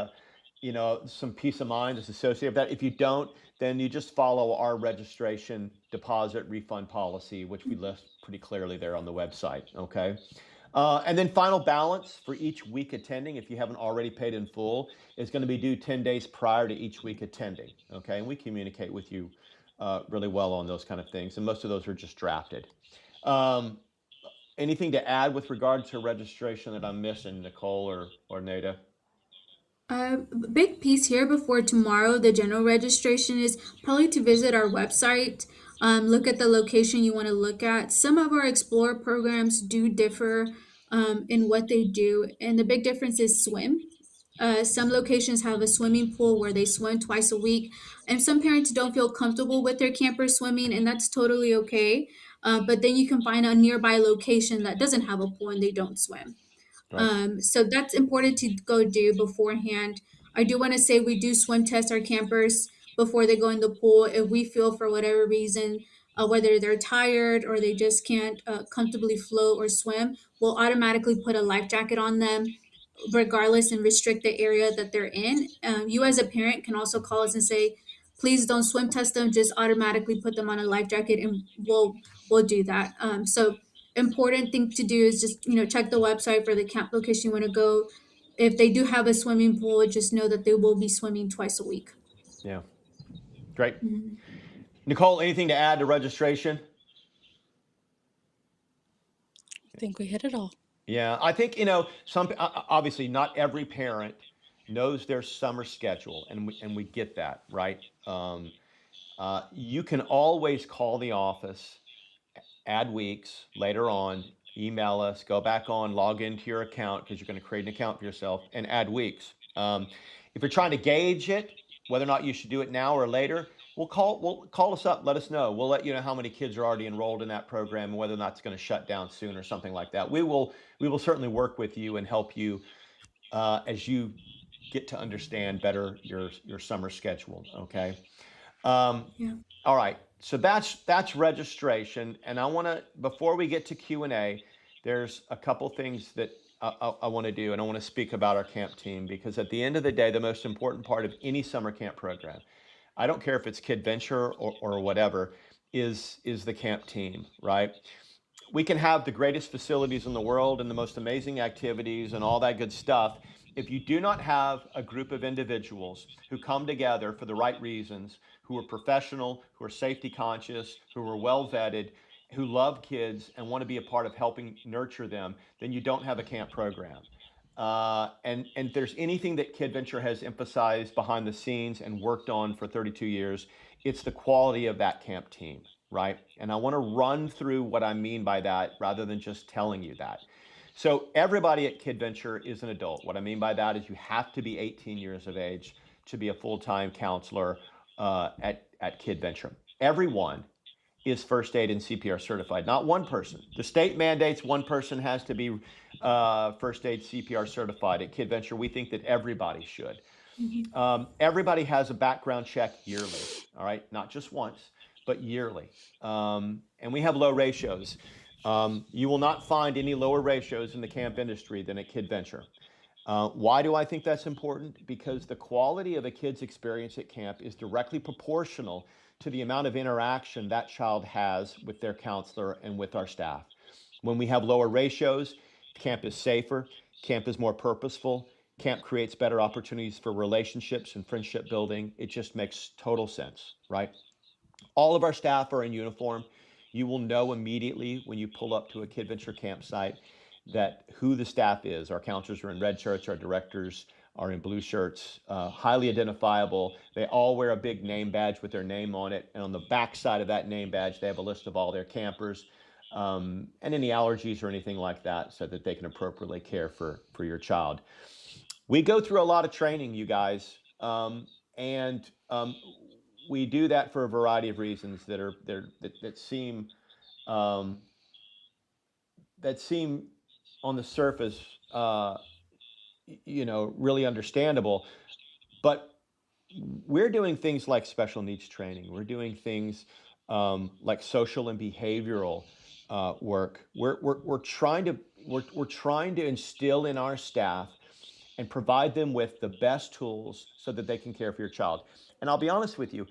some peace of mind that's associated with that. If you don't, then you just follow our registration deposit refund policy, which we list pretty clearly there on the website. Okay. And then final balance for each week attending, if you haven't already paid in full, is going to be due 10 days prior to each week attending. Okay. And we communicate with you really well on those kind of things. And most of those are just drafted. Um, Anything to add with regard to registration that I'm missing, Nicole or Nada? A big piece here before tomorrow, the general registration is probably to visit our website, look at the location you want to look at. Some of our Explore programs do differ in what they do, and the big difference is swim. Some locations have a swimming pool where they swim twice a week, and some parents don't feel comfortable with their campers swimming, and that's totally okay. But then you can find a nearby location that doesn't have a pool and they don't swim. Right. So that's important to go do beforehand. I do want to say we do swim test our campers before they go in the pool. If we feel for whatever reason, whether they're tired or they just can't comfortably float or swim, we'll automatically put a life jacket on them regardless and restrict the area that they're in. You as a parent can also call us and say, please don't swim test them, just automatically put them on a life jacket and we'll do that. So important thing to do is just check the website for the camp location you want to go, if they do have a swimming pool, just know that they will be swimming twice a week. Yeah. Great. Mhm. Nicole, anything to add to registration? I think we hit it all. Yeah, I think, obviously not every parent knows their summer schedule, and we get that, right? You can always call the office, add weeks later on, email us, go back on, log into your account because you're going to create an account for yourself and add weeks. If you're trying to gauge it, whether or not you should do it now or later, we'll call us up, let us know. We'll let you know how many kids are already enrolled in that program and whether or not it's going to shut down soon or something like that. We will certainly work with you and help you as you get to understand better your summer schedule. Okay. Yeah. All right. So that's registration, and I want to before we get to Q&A, there's a couple things that I want to do, and I want to speak about our camp team because at the end of the day, the most important part of any summer camp program, I don't care if it's Kidventure or whatever, is the camp team, right? We can have the greatest facilities in the world and the most amazing activities and all that good stuff. If you do not have a group of individuals who come together for the right reasons, who are professional, who are safety conscious, who are well vetted, who love kids and want to be a part of helping nurture them, then you don't have a camp program. And if there's anything that Kidventure has emphasized behind the scenes and worked on for 32 years, it's the quality of that camp team, right? And I want to run through what I mean by that rather than just telling you that. So everybody at Kidventure is an adult. What I mean by that is you have to be 18 years of age to be a full-time counselor at Kidventure. Everyone is first aid and CPR certified, not one person. The state mandates one person has to be first aid CPR certified. At Kidventure, we think that everybody should. Everybody has a background check yearly, all right? Not just once, but yearly. And we have low ratios. You will not find any lower ratios in the camp industry than at Kidventure. Why do I think that's important? Because the quality of a kid's experience at camp is directly proportional to the amount of interaction that child has with their counselor and with our staff. When we have lower ratios, camp is safer, camp is more purposeful, camp creates better opportunities for relationships and friendship building. It just makes total sense, right? All of our staff are in uniform. You will know immediately when you pull up to a Kidventure campsite that who the staff is. Our counselors are in red shirts, our directors are in blue shirts, highly identifiable. They all wear a big name badge with their name on it. And on the back side of that name badge, they have a list of all their campers and any allergies or anything like that so that they can appropriately care for your child. We go through a lot of training, you guys, and we do that for a variety of reasons that seem um, on the surface, really understandable. But we're doing things like special needs training. We're doing things like social and behavioral work. We're trying to instill in our staff and provide them with the best tools so that they can care for your child. And I'll be honest with you,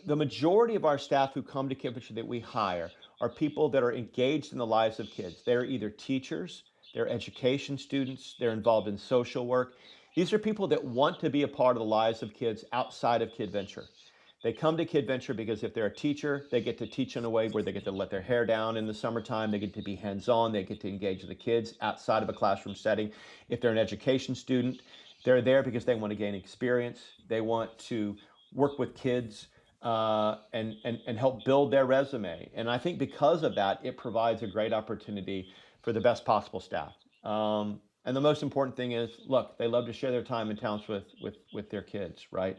the majority of our staff who come to Kidventure that we hire are people that are engaged in the lives of kids. They're either teachers, they're education students, they're involved in social work. These are people that want to be a part of the lives of kids outside of Kidventure. They come to Kidventure because if they're a teacher, they get to teach in a way where they get to let their hair down in the summertime. They get to be hands-on. They get to engage with the kids outside of a classroom setting. If they're an education student, they're there because they want to gain experience. They want to work with kids and help build their resume. And I think because of that, it provides a great opportunity for the best possible staff. And the most important thing is, look, they love to share their time and talents with their kids, right?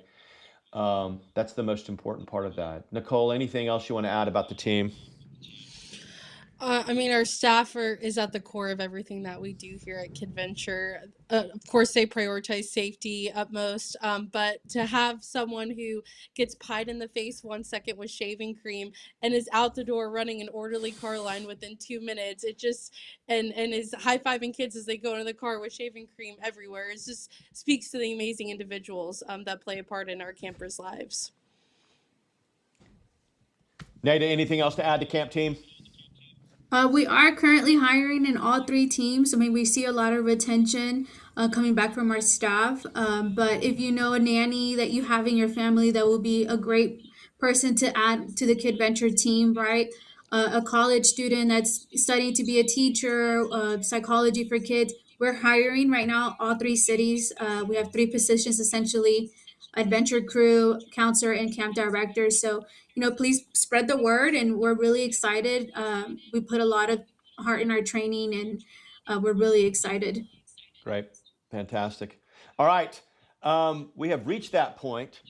That's the most important part of that. Nicole, anything else you want to add about the team? I mean, our staff is at the core of everything that we do here at Kidventure. Of course, they prioritize safety utmost, but to have someone who gets pied in the face 1 second with shaving cream and is out the door running an orderly car line within 2 minutes, it just and is high-fiving kids as they go into the car with shaving cream everywhere. It just speaks to the amazing individuals that play a part in our campers' lives. Nada, anything else to add to camp team? We are currently hiring in all three teams. I mean, we see a lot of retention coming back from our staff. But if you know a nanny that you have in your family that will be a great person to add to the Kidventure team, right? A college student that's studying to be a teacher, psychology for kids. We're hiring right now all three cities. We have three positions essentially: adventure crew, counselor, and camp director. So please spread the word. And we're really excited. We put a lot of heart in our training, and we're really excited. Great. Fantastic. All right. We have reached that point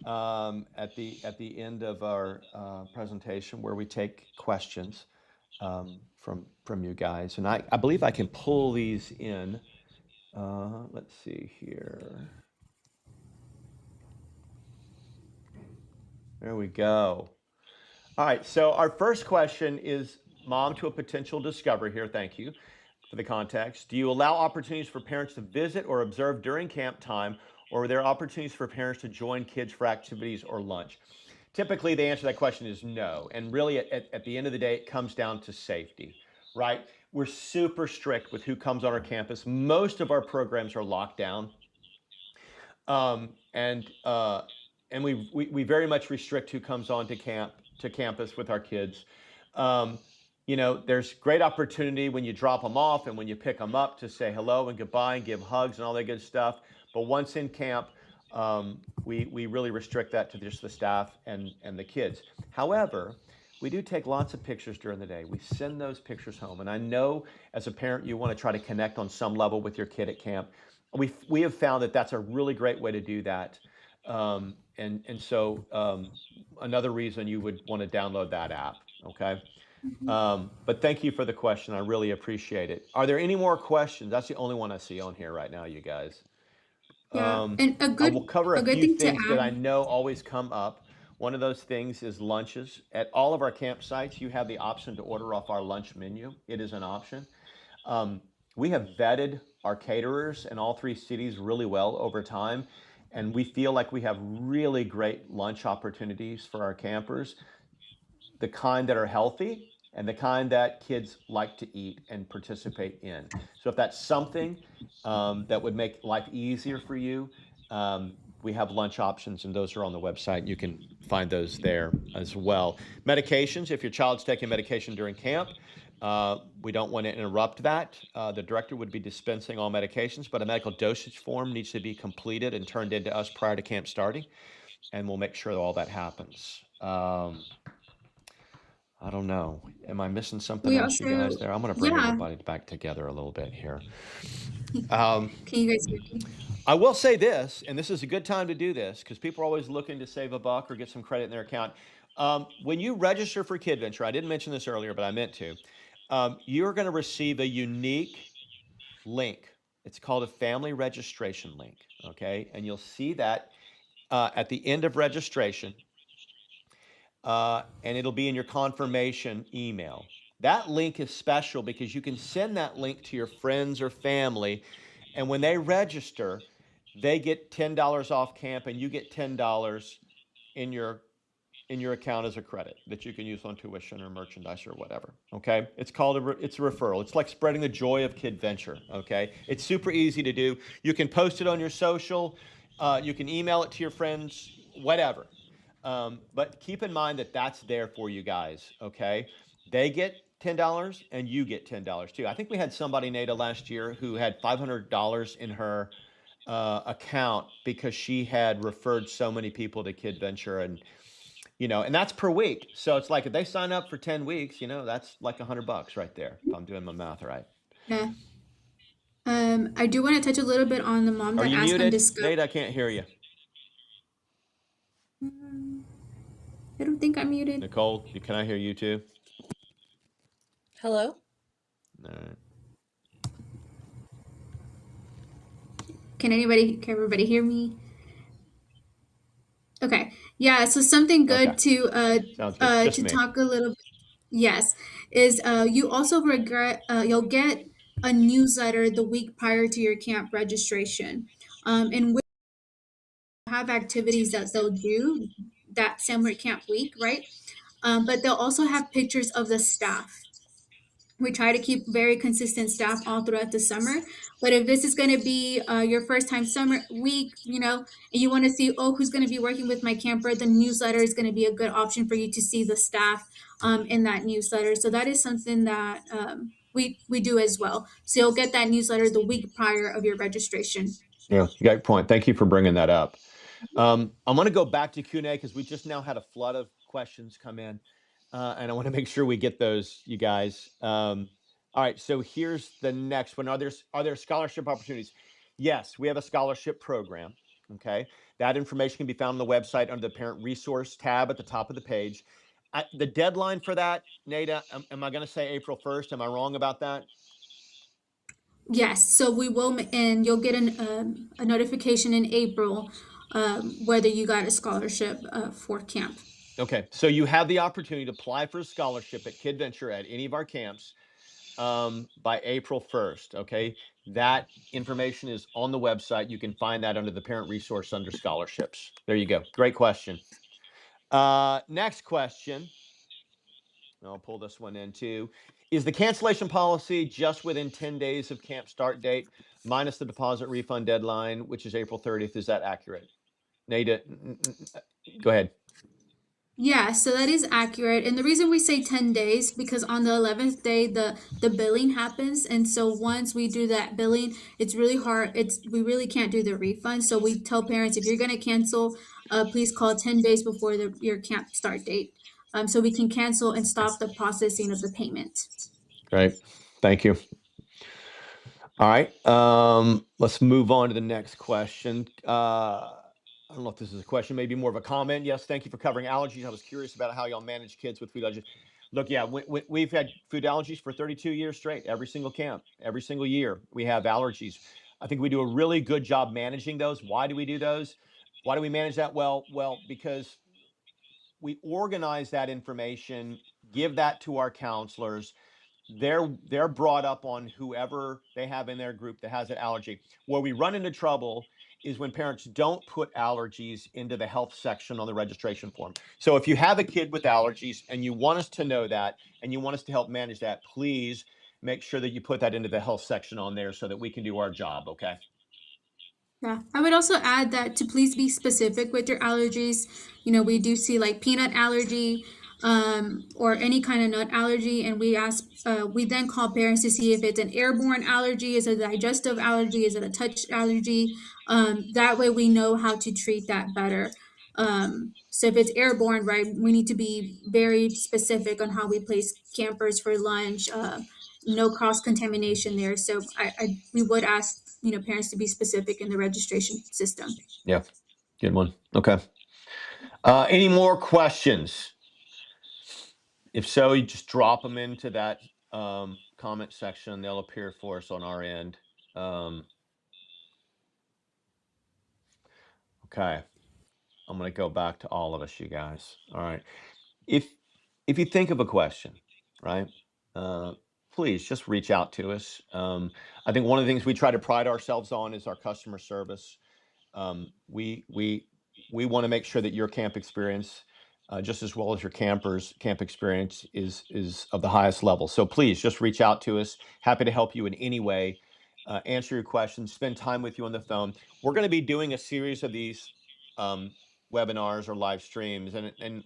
at the end of our presentation where we take questions from you guys. And I believe I can pull these in. Let's see here. There we go. All right, so our first question is mom to a potential discovery here. Thank you for the context. Do you allow opportunities for parents to visit or observe during camp time, or are there opportunities for parents to join kids for activities or lunch? Typically, the answer to that question is no. And really, at the end of the day, it comes down to safety, right? We're super strict with who comes on our campus. Most of our programs are locked down. And we very much restrict who comes on to campus with our kids. There's great opportunity when you drop them off and when you pick them up to say hello and goodbye and give hugs and all that good stuff. But once in camp, we really restrict that to just the staff and the kids. However, we do take lots of pictures during the day. We send those pictures home. And I know as a parent, you want to try to connect on some level with your kid at camp. We have found that that's a really great way to do that. So another reason you would want to download that app, okay? But thank you for the question. I really appreciate it. Are there any more questions? That's the only one I see on here right now, you guys. Yeah, and I will cover a good few thing to things that I add. know always come up. One of those things is lunches. At all of our campsites, you have the option to order off our lunch menu. It is an option. We have vetted our caterers in all three cities really well over time, and we feel like we have really great lunch opportunities for our campers, the kind that are healthy and the kind that kids like to eat and participate in. So if that's something that would make life easier for you, we have lunch options, and those are on the website. You can find those there as well. Medications, if your child's taking medication during camp, we don't want to interrupt that. The director would be dispensing all medications, but a medical dosage form needs to be completed and turned into us prior to camp starting, and we'll make sure that all that happens. I don't know. Am I missing something We else, you also, guys, there? I'm going to bring yeah. everybody back together a little bit here. Can you guys hear me? I will say this, and this is a good time to do this because people are always looking to save a buck or get some credit in their account. When you register for Kidventure, I didn't mention this earlier, but I meant to, you're going to receive a unique link. It's called a family registration link, okay? And you'll see that at the end of registration, and it'll be in your confirmation email. That link is special because you can send that link to your friends or family, and when they register, they get $10 off camp, and you get $10 in your account as a credit that you can use on tuition or merchandise or whatever. Okay, it's called it's a referral. It's like spreading the joy of Kidventure. Okay, it's super easy to do. You can post it on your social. You can email it to your friends, whatever. But keep in mind that that's there for you guys. Okay, they get $10 and you get $10 too. I think we had somebody, Nada, last year who had $500 in her account because she had referred so many people to Kidventure, and that's per week. So it's like if they sign up for 10 weeks, that's like $100 right there, if I'm doing my math right. Yeah. I do want to touch a little bit on the mom Are that you asked muted, undiscovered. Nate? I can't hear you. I don't think I'm muted. Nicole, can I hear you too? Hello? All right. Can everybody hear me? Okay. Yeah, so something Okay. good to Sounds good. Just to me. talk a little bit, yes, is you also you'll get a newsletter the week prior to your camp registration. And we have activities that they'll do that summer camp week, right? But they'll also have pictures of the staff. We try to keep very consistent staff all throughout the summer. But if this is going to be your first time summer week, and you want to see, oh, who's going to be working with my camper, the newsletter is going to be a good option for you to see the staff in that newsletter. So that is something that we do as well. So you'll get that newsletter the week prior of your registration. Yeah, great point. Thank you for bringing that up. I'm going to go back to Q&A because we just now had a flood of questions come in, and I want to make sure we get those, you guys. All right, so here's the next one. Are there scholarship opportunities? Yes, we have a scholarship program. Okay, that information can be found on the website under the Parent Resource tab at the top of the page. The deadline for that, Nada, am I going to say April 1st? Am I wrong about that? Yes, so we will, and you'll get a notification in April whether you got a scholarship for camp. Okay, so you have the opportunity to apply for a scholarship at Kidventure at any of our camps by April 1st. Okay, that information is on the website. You can find that under the parent resource under scholarships. There you go. Great question. Next question. I'll pull this one in too. Is the cancellation policy just within 10 days of camp start date minus the deposit refund deadline, which is April 30th? Is that accurate? Nada, go ahead. Yeah, so that is accurate. And the reason we say 10 days, because on the 11th day, the billing happens. And so once we do that billing, it's really hard. We really can't do the refund. So we tell parents, if you're going to cancel, please call 10 days before your camp start date. So we can cancel and stop the processing of the payment. Great. Thank you. All right. Let's move on to the next question. I don't know if this is a question, maybe more of a comment. Yes, thank you for covering allergies. I was curious about how y'all manage kids with food allergies. Look, yeah, we've had food allergies for 32 years straight. Every single camp, every single year, we have allergies. I think we do a really good job managing those. Why do we do those? Why do we manage that? Well, because we organize that information, give that to our counselors. They're brought up on whoever they have in their group that has an allergy. Where we run into trouble is when parents don't put allergies into the health section on the registration form. So if you have a kid with allergies and you want us to know that and you want us to help manage that, please make sure that you put that into the health section on there so that we can do our job, okay? Yeah, I would also add that to please be specific with your allergies. We do see like peanut allergy, or any kind of nut allergy, and we then call parents to see if it's an airborne allergy, is it a digestive allergy, is it a touch allergy? That way we know how to treat that better. So if it's airborne, right, we need to be very specific on how we place campers for lunch. No cross contamination there. So we would ask parents to be specific in the registration system. Yeah, good one. Okay. Any more questions? If so, you just drop them into that comment section. They'll appear for us on our end. Okay. I'm going to go back to all of us, you guys. All right. If you think of a question, right, please just reach out to us. I think one of the things we try to pride ourselves on is our customer service. We want to make sure that your camp experience, just as well as your campers' camp experience, is of the highest level. So please just reach out to us. Happy to help you in any way. Answer your questions. Spend time with you on the phone. We're going to be doing a series of these webinars or live streams, and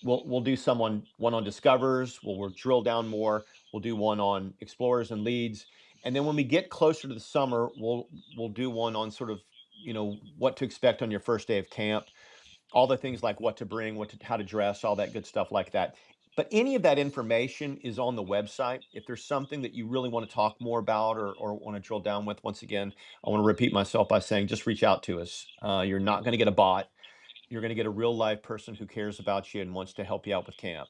we'll do one on discovers. We'll drill down more. We'll do one on explorers and leads, and then when we get closer to the summer, we'll do one on sort of what to expect on your first day of camp, all the things like what to bring, how to dress, all that good stuff like that. But any of that information is on the website. If there's something that you really want to talk more about or want to drill down with, once again, I want to repeat myself by saying just reach out to us. You're not going to get a bot. You're going to get a real live person who cares about you and wants to help you out with camp.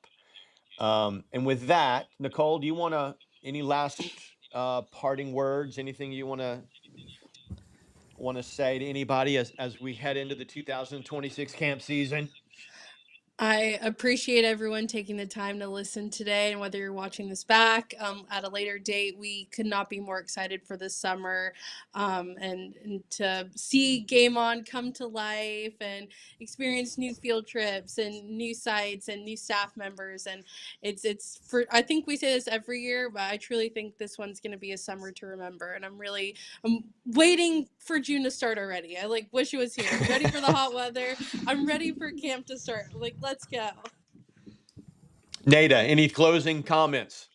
And with that, Nicole, do you want any last parting words? Anything you want to say to anybody as we head into the 2026 camp season? I appreciate everyone taking the time to listen today, and whether you're watching this back at a later date, we could not be more excited for this summer, and to see Game On come to life and experience new field trips and new sites and new staff members. And it's for, I think we say this every year, but I truly think this one's going to be a summer to remember. And I'm waiting for June to start already. I like wish it was here. I'm ready for the hot weather. I'm ready for camp to start. Like, let's go. Nada, any closing comments?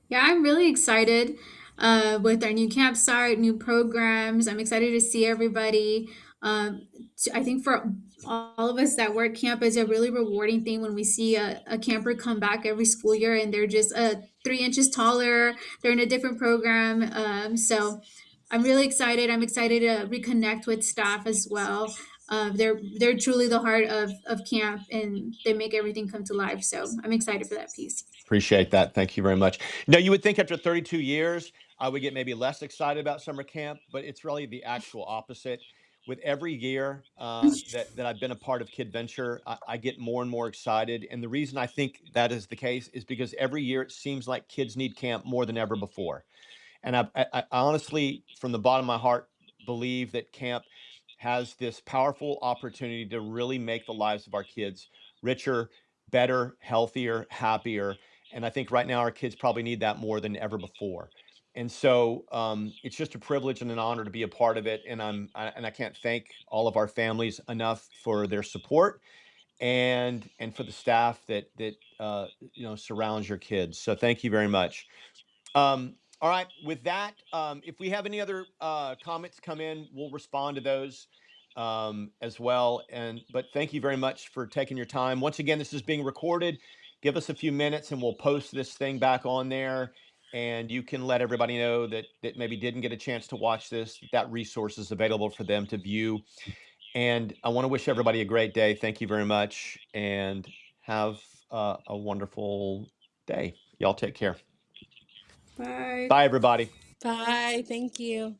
Yeah, I'm really excited with our new campsite, new programs. I'm excited to see everybody. I think for all of us that work camp is a really rewarding thing when we see a camper come back every school year and they're just 3 inches taller. They're in a different program. So I'm really excited. I'm excited to reconnect with staff as well. They're truly the heart of camp and they make everything come to life. So I'm excited for that piece. Appreciate that. Thank you very much. Now, you would think after 32 years, I would get maybe less excited about summer camp, but it's really the actual opposite. With every year that I've been a part of Kidventure, I get more and more excited. And the reason I think that is the case is because every year it seems like kids need camp more than ever before. And I honestly, from the bottom of my heart, believe that camp has this powerful opportunity to really make the lives of our kids richer, better, healthier, happier. And I think right now our kids probably need that more than ever before. And so it's just a privilege and an honor to be a part of it. And I can't thank all of our families enough for their support and for the staff that surrounds your kids. So thank you very much. All right. With that, if we have any other comments come in, we'll respond to those as well. But thank you very much for taking your time. Once again, this is being recorded. Give us a few minutes, and we'll post this thing back on there. And you can let everybody know that maybe didn't get a chance to watch this. That resource is available for them to view. And I want to wish everybody a great day. Thank you very much, and have a wonderful day. Y'all take care. Bye. Bye, everybody. Bye. Thank you.